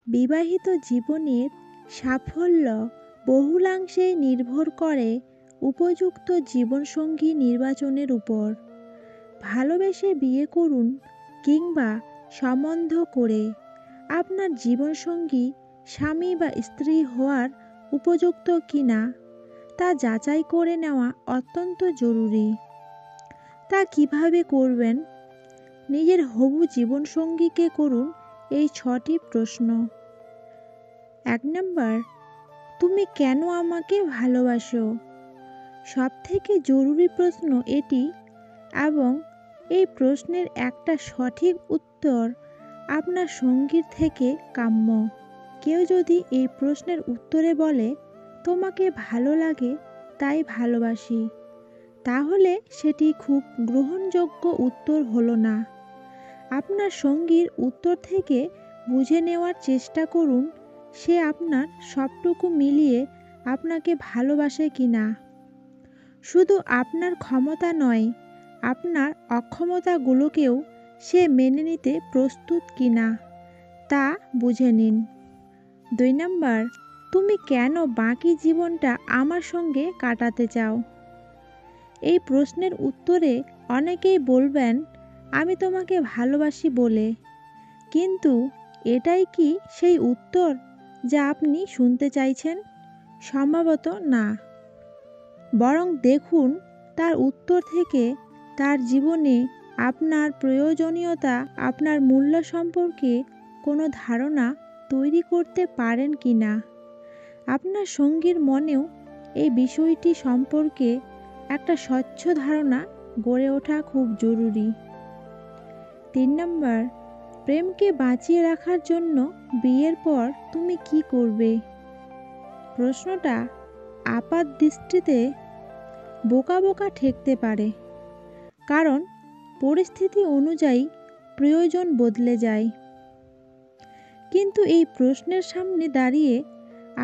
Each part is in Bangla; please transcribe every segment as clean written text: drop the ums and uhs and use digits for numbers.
বিবাহিত জীবনের সাফল্য বহুলাংশেই নির্ভর করে উপযুক্ত জীবনসঙ্গী নির্বাচনের উপর। ভালোবেসে বিয়ে করুন কিংবা সম্বন্ধ করে আপনার জীবনসঙ্গী স্বামী বা স্ত্রী হওয়ার উপযুক্ত কিনা তা যাচাই করে নেওয়া অত্যন্ত জরুরি। তা কিভাবে করবেন? নিজের হবু জীবনসঙ্গীকে করুন এই 6টি প্রশ্ন। 1 নম্বর, তুমি কেন আমাকে ভালোবাসো? সবথেকে জরুরি প্রশ্ন এটি এবং এই প্রশ্নের একটা সঠিক উত্তর আপনার সঙ্গীর থেকে কাম্য। কেউ যদি এই প্রশ্নের উত্তরে বলে তোমাকে ভালো লাগে তাই ভালোবাসি, তাহলে সেটি খুব গ্রহণযোগ্য উত্তর হলো না। আপনার সঙ্গীর উত্তর থেকে বুঝে নেওয়ার চেষ্টা করুন সে আপনার সবটুকু মিলিয়ে আপনাকে ভালোবাসে কিনা। শুধু আপনার ক্ষমতা নয়, আপনার অক্ষমতাগুলোকেও সে মেনে নিতে প্রস্তুত কিনা তা বুঝে নিন। 2 নম্বর, তুমি কেন বাকি জীবনটা আমার সঙ্গে কাটাতে চাও? এই প্রশ্নের উত্তরে অনেকেই বলবেন আমি তোমাকে ভালোবাসি বলে, কিন্তু এটাই কি সেই উত্তর যা আপনি শুনতে চাইছেন? সম্ভবত না। বরং দেখুন তার উত্তর থেকে তার জীবনে আপনার প্রয়োজনীয়তা, আপনার মূল্য সম্পর্কে কোনো ধারণা তৈরি করতে পারেন কি না। আপনার সঙ্গীর মনেও এই বিষয়টি সম্পর্কে একটা স্বচ্ছ ধারণা গড়ে ওঠা খুব জরুরি। 3 নম্বর, প্রেমকে বাঁচিয়ে রাখার জন্য বিয়ের পর তুমি কি করবে? প্রশ্নটা আপাত দৃষ্টিতে বোকা বোকা ঠেকতে পারে, কারণ পরিস্থিতি অনুযায়ী প্রয়োজন বদলে যায়। কিন্তু এই প্রশ্নের সামনে দাঁড়িয়ে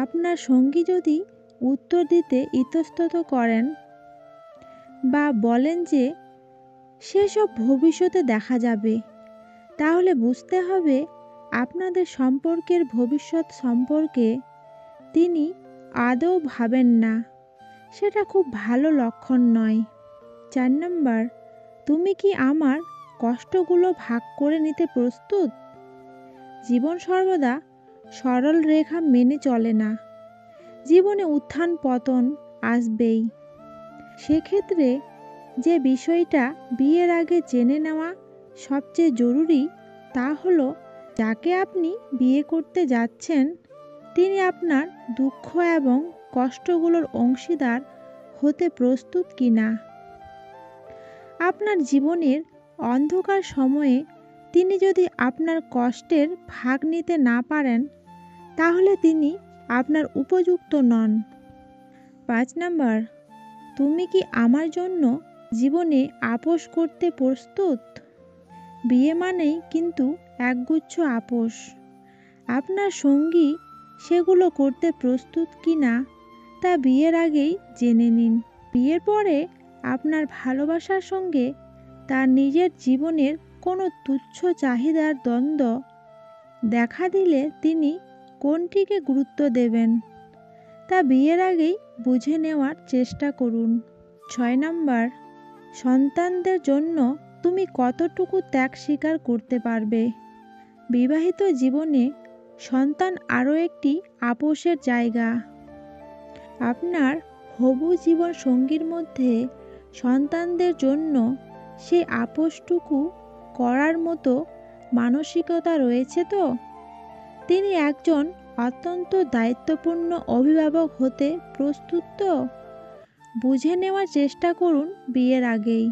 আপনার সঙ্গী যদি উত্তর দিতে ইতস্তত করেন বা বলেন যে সেসব ভবিষ্যতে দেখা যাবে, তাহলে বুঝতে হবে আপনাদের সম্পর্কের ভবিষ্যৎ সম্পর্কে তিনি আদৌ ভাবেন না। সেটা খুব ভালো লক্ষণ নয়। 4 নম্বর, তুমি কি আমার কষ্টগুলো ভাগ করে নিতে প্রস্তুত? জীবন সর্বদা সরল রেখা মেনে চলে না। জীবনে উত্থান পতন আসবেই। সেক্ষেত্রে যে বিষয়টা বিয়ের আগে জেনে নেওয়া সবচেয়ে জরুরি তা হলো যাকে আপনি বিয়ে করতে যাচ্ছেন তিনি আপনার দুঃখ এবং কষ্টগুলোর অংশীদার হতে প্রস্তুত কিনা। আপনার জীবনের অন্ধকার সময়ে তিনি যদি আপনার কষ্টের ভাগ নিতে না পারেন, তাহলে তিনি আপনার উপযুক্ত নন। 5 নম্বর, তুমি কি আমার জন্য জীবনে আপোস করতে প্রস্তুত? বিয়ে মানেই কিন্তু একগুচ্ছ আপোস। আপনার সঙ্গী সেগুলো করতে প্রস্তুত কিনা তা বিয়ের আগেই জেনে নিন। বিয়ের পরে আপনার ভালোবাসার সঙ্গে তার নিজের জীবনের কোনো তুচ্ছ চাহিদার দ্বন্দ্ব দেখা দিলে তিনি কোনটিকে গুরুত্ব দেবেন তা বিয়ের আগেই বুঝে নেওয়ার চেষ্টা করুন। 6 নম্বর, সন্তানদের জন্য তুমি কতটুকু ত্যাগ স্বীকার করতে পারবে? বিবাহিত জীবনে সন্তান আরও একটি আপোসের জায়গা। আপনার হবু জীবন সঙ্গীর মধ্যে সন্তানদের জন্য সেই আপোসটুকু করার মতো মানসিকতা রয়েছে তো? তিনি একজন অত্যন্ত দায়িত্বপূর্ণ অভিভাবক হতে প্রস্তুত তো? বুঝে নেওয়ার চেষ্টা করুন বিয়ের আগেই।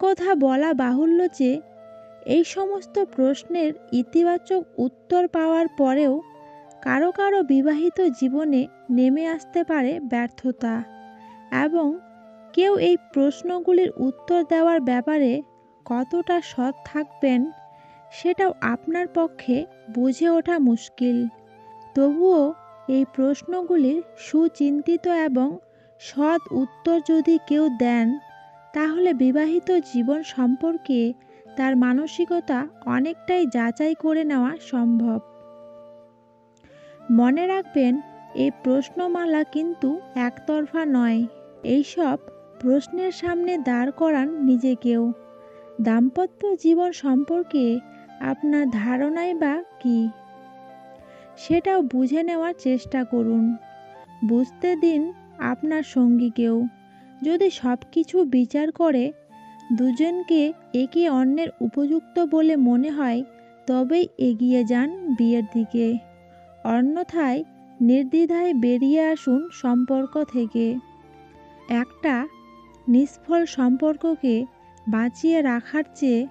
কথা বলা বাহুল্য যে এই সমস্ত প্রশ্নের ইতিবাচক উত্তর পাওয়ার পরেও কারো কারো বিবাহিত জীবনে নেমে আসতে পারে ব্যর্থতা, এবং কেউ এই প্রশ্নগুলির উত্তর দেওয়ার ব্যাপারে কতটা সৎ থাকবেন সেটাও আপনার পক্ষে বুঝে ওঠা মুশকিল। তবুও এই প্রশ্নগুলির সুচিন্তিত এবং সৎ উত্তর যদি কেউ দেন, তাহলে বিবাহিত জীবন সম্পর্কে তার মানসিকতা অনেকটাই যাচাই করে নেওয়া সম্ভব। মনে রাখবেন, এই প্রশ্নমালা কিন্তু একতরফা নয়। এইসব প্রশ্নের সামনে দাঁড় করান নিজেকেও। দাম্পত্য জীবন সম্পর্কে আপনার ধারণাই বা কী, সেটাও বুঝে নেওয়ার চেষ্টা করুন। বুঝতে দিন আপনার সঙ্গীকেও। যদি সব কিছু বিচার করে দুজনকে একে অন্যের উপযুক্ত বলে মনে হয়, তবেই এগিয়ে যান বিয়ের দিকে। অন্যথায় নির্দ্বিধায় বেরিয়ে আসুন সম্পর্ক থেকে। একটা নিষ্ফল সম্পর্ককে বাঁচিয়ে রাখার চেয়ে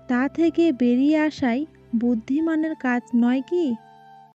তা থেকে বেরিয়ে আসাই বুদ্ধিমানের কাজ নয় কি?